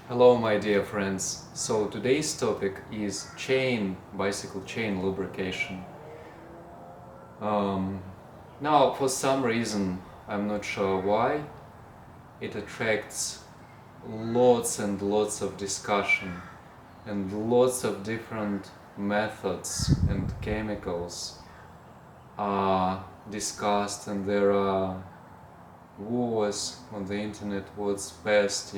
Hello my dear friends. So today's topic is bicycle chain lubrication. Um, Now for some reason, I'm not sure why, it attracts lots and lots of discussion and lots of different methods and chemicals are discussed, and there are wars on the internet, what's best,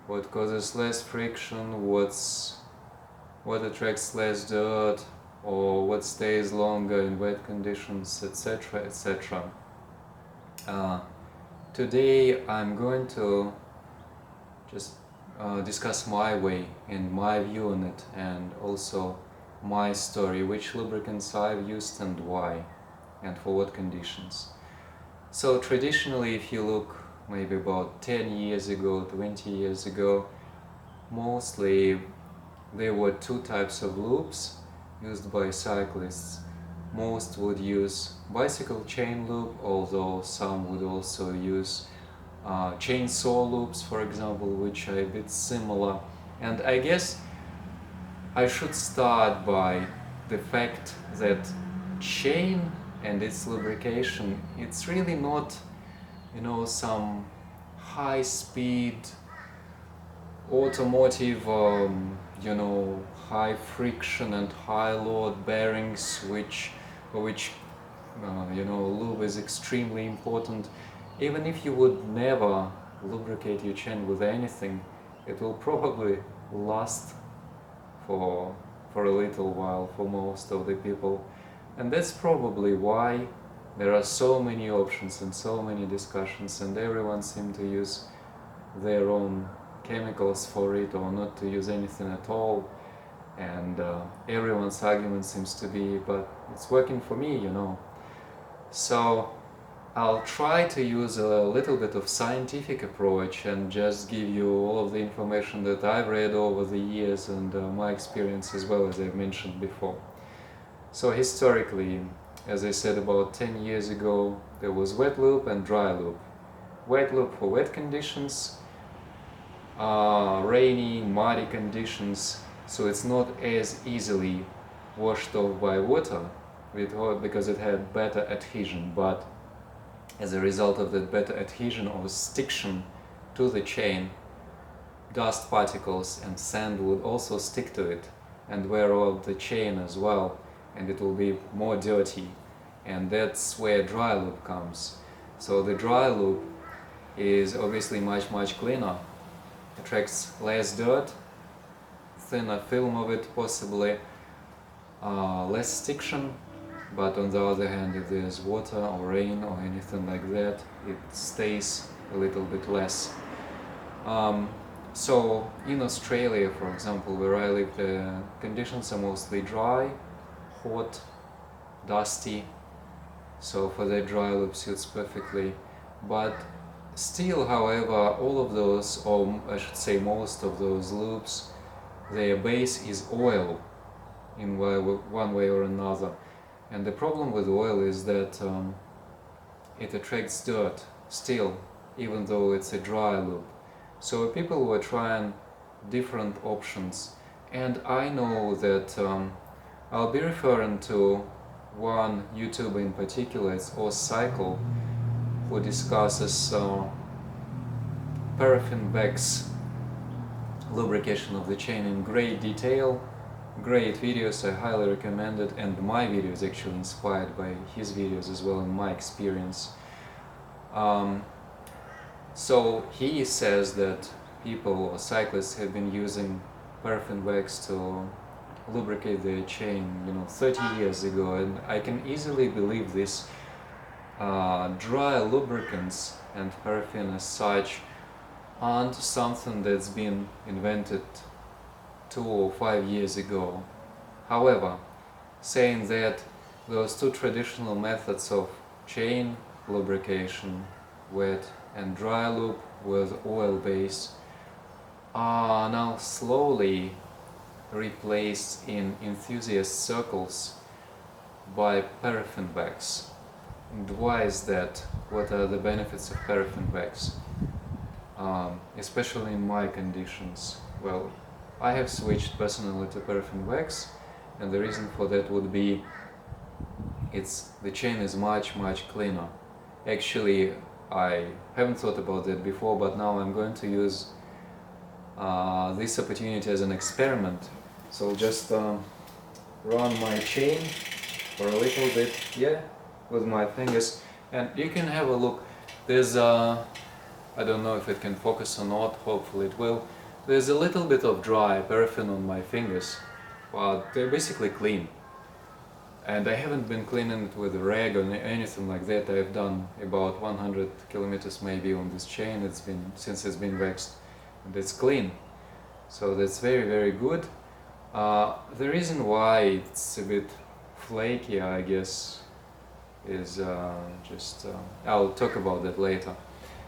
what causes less friction, what attracts less dirt, or what stays longer in wet conditions, etc. etc. Uh, Today I'm going to just discuss my way and my view on it, and also my story, which lubricants I've used and why, and for what conditions. So traditionally, if you look maybe about 10 years ago, 20 years ago, mostly there were two types of lubes used by cyclists. Most would use bicycle chain lube, although some would also use chainsaw lubes, for example, which are a bit similar. And I guess I should start by the fact that chain and its lubrication, it's really not, some high-speed automotive, high friction and high load bearings, for which lube is extremely important. Even if you would never lubricate your chain with anything, it will probably last for a little while for most of the people. And that's probably why there are so many options and so many discussions, and everyone seems to use their own chemicals for it, or not to use anything at all. And everyone's argument seems to be, but it's working for me. So I'll try to use a little bit of scientific approach and just give you all of the information that I've read over the years, and my experience as well, as I've mentioned before. So historically, as I said, about 10 years ago, there was wet lube and dry lube. Wet lube for wet conditions, rainy, muddy conditions, so it's not as easily washed off by water because it had better adhesion. But as a result of that better adhesion or stiction to the chain, dust particles and sand would also stick to it and wear off the chain as well, and it will be more dirty. And that's where dry lube comes. So the dry lube is obviously much cleaner, attracts less dirt, thinner film of it possibly, less stiction, but on the other hand, if there's water or rain or anything like that, it stays a little bit less. So in Australia, for example, where I live, the conditions are mostly dry, hot, dusty, so for the dry lube suits perfectly. But still, however, all of those, or I should say most of those lubes, their base is oil in one way or another. And the problem with oil is that it attracts dirt still, even though it's a dry lube. So people were trying different options, and I know that I'll be referring to one YouTuber in particular, it's Cycle, who discusses paraffin wax lubrication of the chain in great detail. Great videos, I highly recommend it, and my video is actually inspired by his videos as well, in my experience. So he says that people or cyclists have been using paraffin wax to lubricate their chain 30 years ago, and I can easily believe this. Dry lubricants and paraffin as such aren't something that's been invented 2 or 5 years ago. However, saying that, those two traditional methods of chain lubrication, wet and dry lube with oil base, are now slowly replaced in enthusiast circles by paraffin wax. And why is that? What are the benefits of paraffin wax? especially in my conditions. Well, I have switched personally to paraffin wax, and the reason for that would be the chain is much cleaner. Actually, I haven't thought about that before, but now I'm going to use this opportunity as an experiment. So I'll just run my chain for a little bit, yeah, with my fingers, and you can have a look. There's I don't know if it can focus or not, hopefully it will. There's a little bit of dry paraffin on my fingers, but they're basically clean. And I haven't been cleaning it with a rag or anything like that. I've done about 100 kilometers maybe on this chain. Since it's been waxed, and it's clean. So that's very good. The reason why it's a bit flaky, I guess, is I'll talk about that later.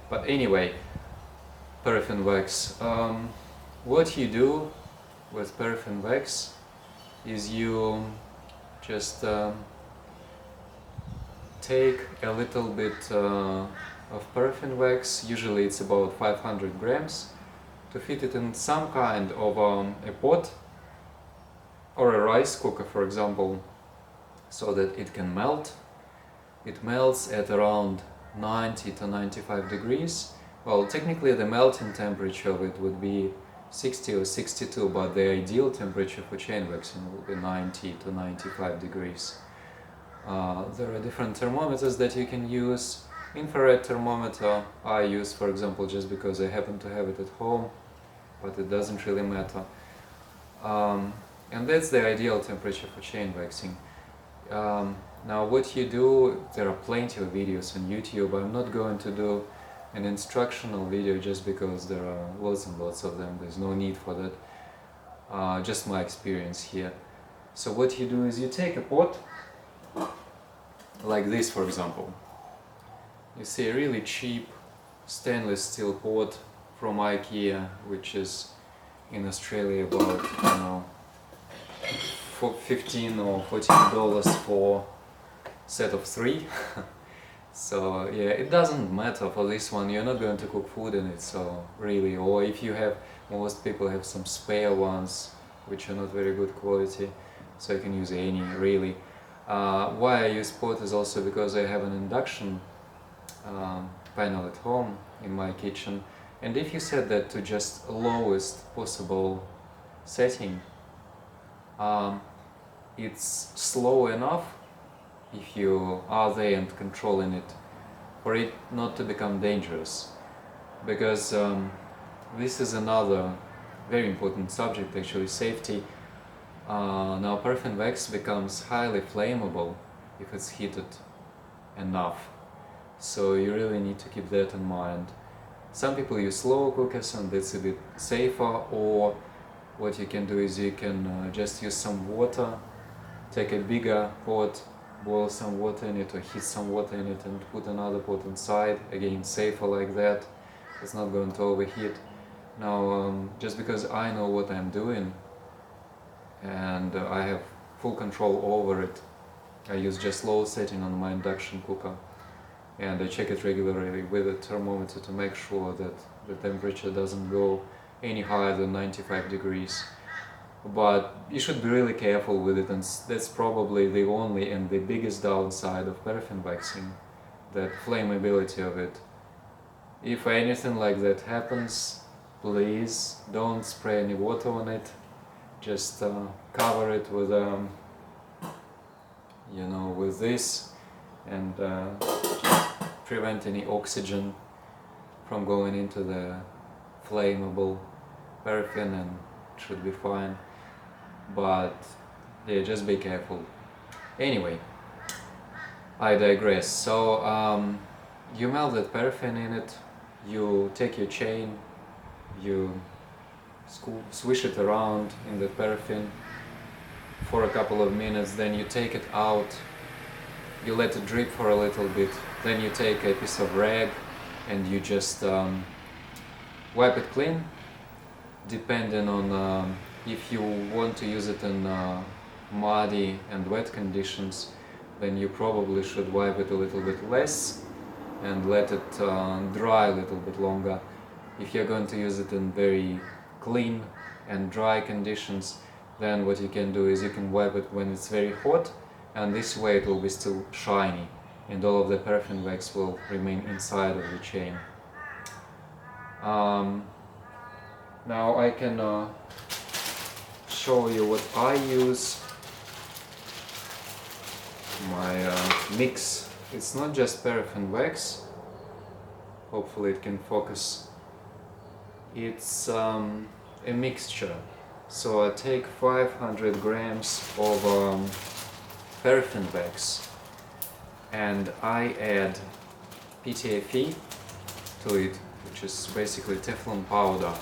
But anyway, paraffin wax. What you do with paraffin wax is you just take a little bit of paraffin wax, usually it's about 500 grams, to fit it in some kind of a pot or a rice cooker, for example, so that it can melt. It melts at around 90 to 95 degrees. Well, technically the melting temperature of it would be 60 or 62, but the ideal temperature for chain waxing will be 90 to 95 degrees. There are different thermometers that you can use. Infrared thermometer I use, for example, just because I happen to have it at home, but it doesn't really matter. And that's the ideal temperature for chain waxing. Now what you do, there are plenty of videos on YouTube. I'm not going to do an instructional video just because there are lots and lots of them. There's no need for that. Just my experience here. So what you do is you take a pot, like this for example. You see a really cheap stainless steel pot from IKEA, which is in Australia about, I don't know, for $15 or $14 for set of 3. So yeah, it doesn't matter for this one, you're not going to cook food in it, so really, or if you have, most people have some spare ones which are not very good quality, so you can use any, really. Why I use pot is also because I have an induction panel at home in my kitchen, and if you set that to just lowest possible setting, it's slow enough, if you are there and controlling it, for it not to become dangerous. Because this is another very important subject, actually, safety. Now paraffin wax becomes highly flammable if it's heated enough, so you really need to keep that in mind. Some people use slow cookers and it's a bit safer, or what you can do is you can just use some water, take a bigger pot, boil some water in it or heat some water in it and put another pot inside, again safer like that, it's not going to overheat. Now just because I know what I'm doing and I have full control over it, I use just low setting on my induction cooker, and I check it regularly with a thermometer to make sure that the temperature doesn't go any higher than 95 degrees. But you should be really careful with it, and that's probably the only and the biggest downside of paraffin waxing, that flammability of it. If anything like that happens, please don't spray any water on it, just cover it with with this, and just prevent any oxygen from going into the flammable paraffin, and it should be fine. But yeah, just be careful. Anyway, I digress. So you melt that paraffin in it, you take your chain, you swish it around in the paraffin for a couple of minutes, then you take it out, you let it drip for a little bit, then you take a piece of rag and you just wipe it clean, depending on if you want to use it in muddy and wet conditions, then you probably should wipe it a little bit less and let it dry a little bit longer. If you're going to use it in very clean and dry conditions, then what you can do is you can wipe it when it's very hot, and this way it will be still shiny and all of the paraffin wax will remain inside of the chain. Now I can show you what I use. My mix, it's not just paraffin wax, hopefully it can focus. It's a mixture. So I take 500 grams of paraffin wax and I add PTFE to it, which is basically Teflon powder.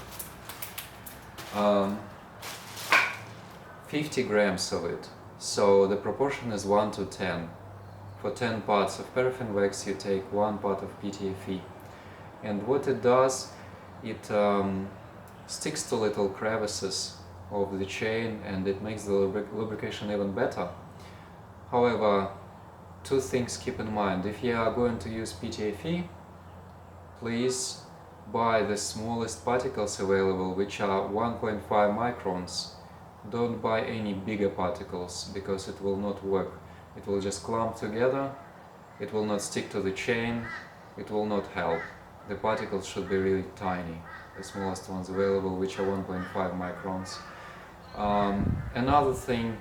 50 grams of it. So the proportion is 1 to 10. For 10 parts of paraffin wax you take 1 part of PTFE. And what it does, it sticks to little crevices of the chain and it makes the lubrication even better. However, two things keep in mind. If you are going to use PTFE, please buy the smallest particles available, which are 1.5 microns. Don't buy any bigger particles because it will not work. It will just clump together, it will not stick to the chain, it will not help. The particles should be really tiny, the smallest ones available, which are 1.5 microns. Another thing,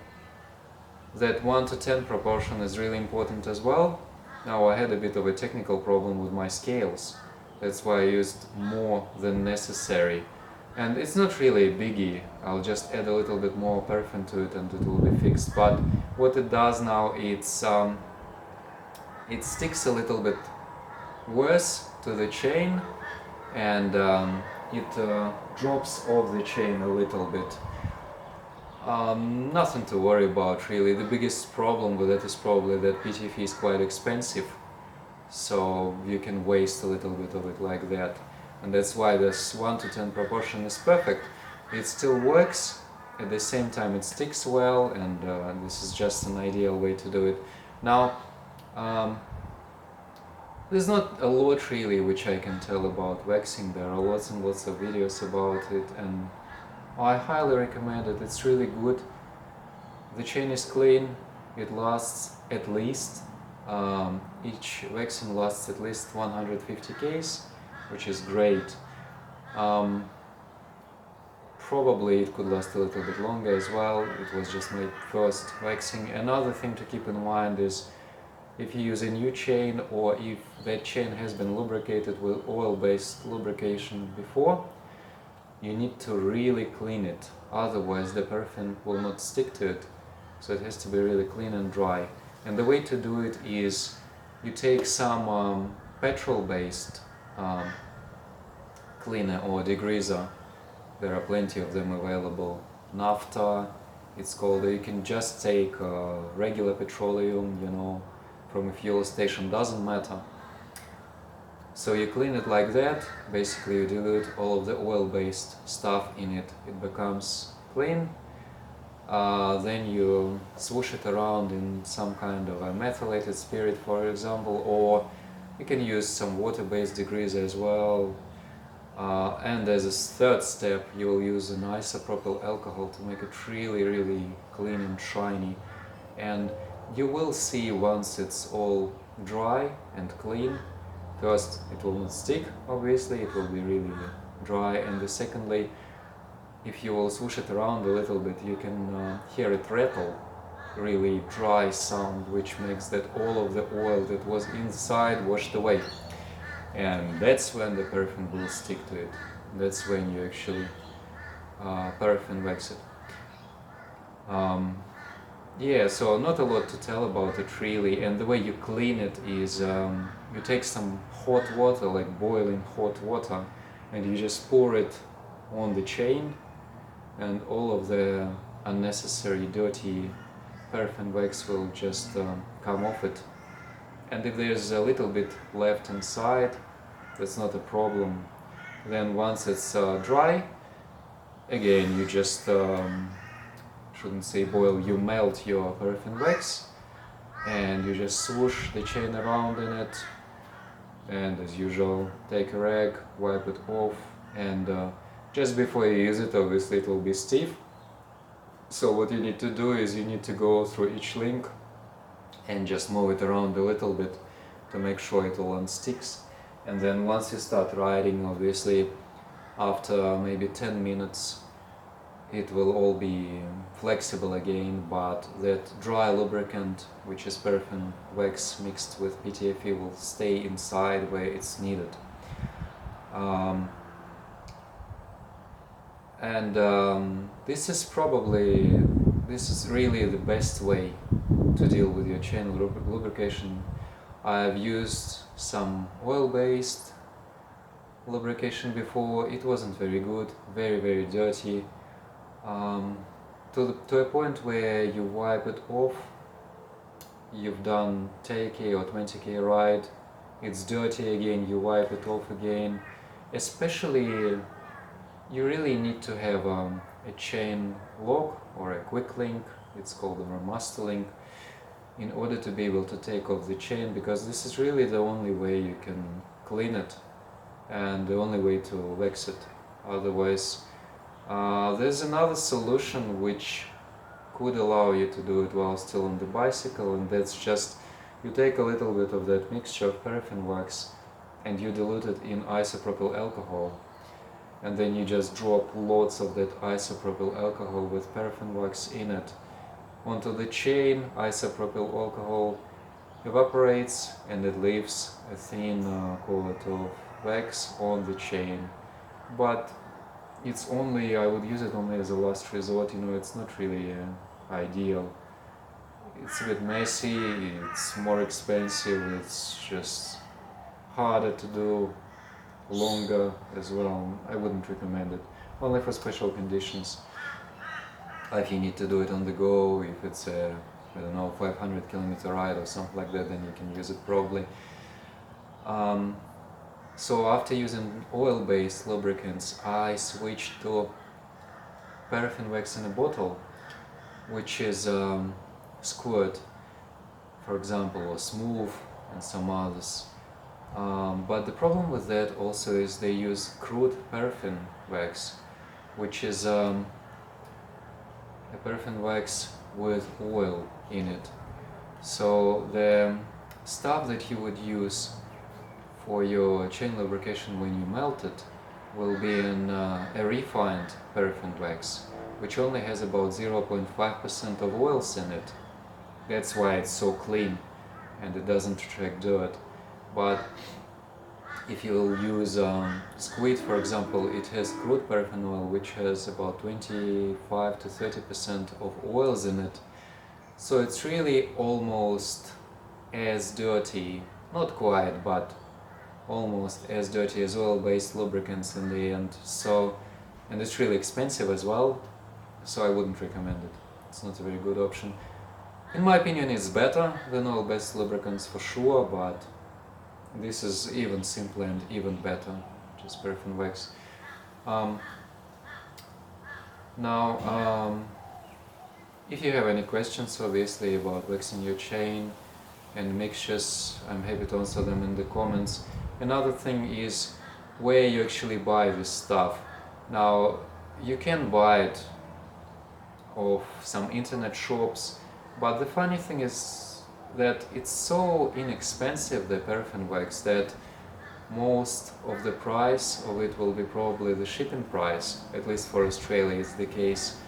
that 1 to 10 proportion is really important as well. Now I had a bit of a technical problem with my scales, that's why I used more than necessary. And it's not really a biggie, I'll just add a little bit more paraffin to it and it will be fixed. But what it does now, it sticks a little bit worse to the chain and it drops off the chain a little bit. Nothing to worry about really. The biggest problem with it is probably that PTFE is quite expensive, so you can waste a little bit of it like that. And that's why this 1 to 10 proportion is perfect. It still works, at the same time it sticks well, and this is just an ideal way to do it. Now, there's not a lot really which I can tell about waxing. There are lots and lots of videos about it, and I highly recommend it. It's really good. The chain is clean, it lasts at least, each waxing lasts at least 150 Ks, which is great. Probably it could last a little bit longer as well. It was just my first waxing. Another thing to keep in mind is if you use a new chain or if that chain has been lubricated with oil-based lubrication before, you need to really clean it, otherwise the paraffin will not stick to it. So it has to be really clean and dry. And the way to do it is you take some petrol-based cleaner or degreaser. There are plenty of them available. Naphtha, it's called. You can just take regular petroleum, you know, from a fuel station, doesn't matter. So you clean it like that, basically you dilute all of the oil-based stuff in it, it becomes clean. Then you swoosh it around in some kind of a methylated spirit, for example, or you can use some water-based degreaser as well. And as a third step, you will use an isopropyl alcohol to make it really, really clean and shiny. And you will see once it's all dry and clean. First, it will not stick, obviously, it will be really dry, and secondly, if you will swoosh it around a little bit, you can hear it rattle, really dry sound, which makes that all of the oil that was inside washed away. And that's when the paraffin will stick to it. That's when you actually paraffin wax it. Yeah, so not a lot to tell about it really, and the way you clean it is you take some hot water, like boiling hot water, and you just pour it on the chain, and all of the unnecessary dirty paraffin wax will just come off it. And if there's a little bit left inside, that's not a problem. Then once it's dry, again you just shouldn't say boil, you melt your paraffin wax and you just swoosh the chain around in it, and as usual take a rag, wipe it off, and just before you use it, obviously it will be stiff. So what you need to do is you need to go through each link and just move it around a little bit to make sure it all unsticks. And then once you start riding, obviously after maybe 10 minutes it will all be flexible again, but that dry lubricant, which is paraffin wax mixed with PTFE, will stay inside where it's needed. This is really the best way to deal with your chain lubrication. I've used some oil-based lubrication before. It wasn't very good, very dirty, to a point where you wipe it off. You've done 10k or 20k ride, it's dirty again, you wipe it off again. Especially you really need to have a chain lock or a quick link, it's called a master link, in order to be able to take off the chain, because this is really the only way you can clean it and the only way to wax it. Otherwise, there's another solution which could allow you to do it while still on the bicycle, and that's just you take a little bit of that mixture of paraffin wax and you dilute it in isopropyl alcohol, and then you just drop lots of that isopropyl alcohol with paraffin wax in it onto the chain. Isopropyl alcohol evaporates and it leaves a thin coat of wax on the chain, but it's only, I would use it only as a last resort, it's not really ideal. It's a bit messy, it's more expensive, it's just harder to do, longer as well. I wouldn't recommend it, only for special conditions. If you need to do it on the go, if it's a, 500-kilometer ride or something like that, then you can use it probably. So after using oil-based lubricants, I switched to paraffin wax in a bottle, which is Squirt, for example, or Smooth, and some others. But the problem with that also is they use crude paraffin wax, which is a paraffin wax with oil in it. So the stuff that you would use for your chain lubrication when you melt it will be in a refined paraffin wax, which only has about 0.5% of oils in it. That's why it's so clean and it doesn't attract dirt. But if you'll use Squid, for example, it has crude paraffin oil, which has about 25 to 30% of oils in it. So it's really almost as dirty, not quite, but almost as dirty as oil-based lubricants in the end. So, and it's really expensive as well, so I wouldn't recommend it. It's not a very good option. In my opinion, it's better than oil-based lubricants for sure, but this is even simpler and even better, just paraffin wax. If you have any questions, obviously, about waxing your chain and mixtures, I'm happy to answer them in the comments. Another thing is where you actually buy this stuff. Now, you can buy it off some internet shops, but the funny thing is that it's so inexpensive, the paraffin wax, that most of the price of it will be probably the shipping price, at least for Australia is the case.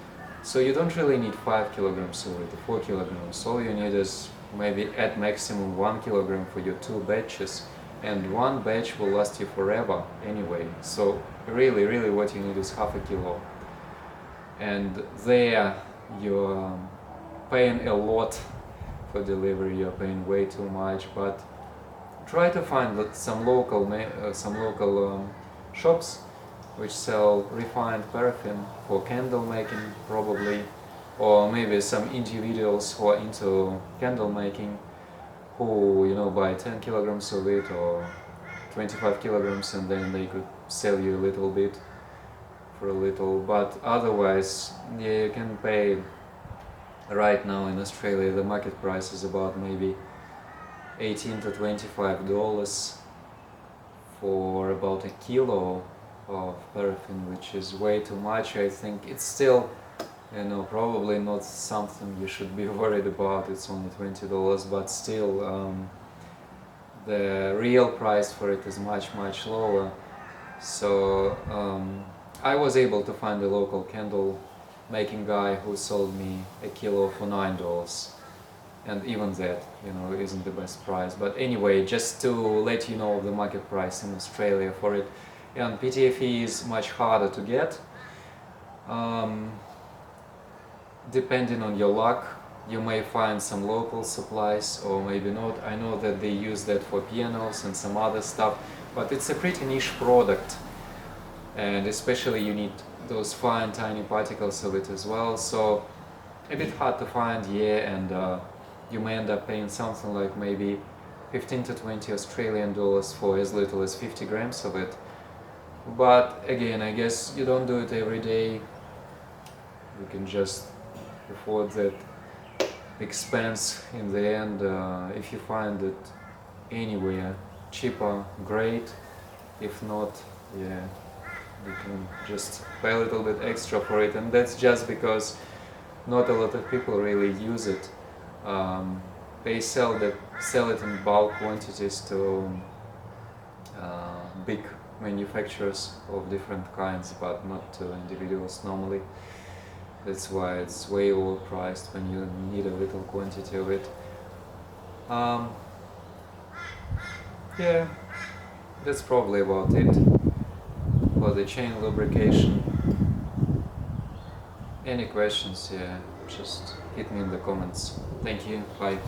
So you don't really need 5 kilograms of it, 4 kilograms. All you need is maybe at maximum 1 kilogram for your 2 batches, and one batch will last you forever anyway. So really what you need is half a kilo, and there you're paying a lot for delivery, you're paying way too much. But try to find some local shops which sell refined paraffin for candle making probably, or maybe some individuals who are into candle making who buy 10 kilograms of it or 25 kilograms, and then they could sell you a little bit for a little. But otherwise, yeah, you can pay. Right now in Australia the market price is about maybe $18 to $25 for about a kilo of paraffin, which is way too much. I think it's still, probably not something you should be worried about. It's only $20, but still, the real price for it is much lower. So I was able to find a local candle making guy who sold me a kilo for $9, and even that, isn't the best price. But anyway, just to let you know the market price in Australia for it. And PTFE is much harder to get. Depending on your luck, you may find some local supplies or maybe not. I know that they use that for pianos and some other stuff, but it's a pretty niche product, and especially you need those fine tiny particles of it as well, so a bit hard to find, and you may end up paying something like maybe 15 to 20 Australian dollars for as little as 50 grams of it. But again, I guess you don't do it every day. You can just afford that expense in the end. If you find it anywhere cheaper, great. If not, you can just pay a little bit extra for it, and that's just because not a lot of people really use it. They sell it in bulk quantities to big manufacturers of different kinds, but not to individuals normally. That's why it's way overpriced when you need a little quantity of it. That's probably about it for the chain lubrication. Any questions, just hit me in the comments. Thank you, bye.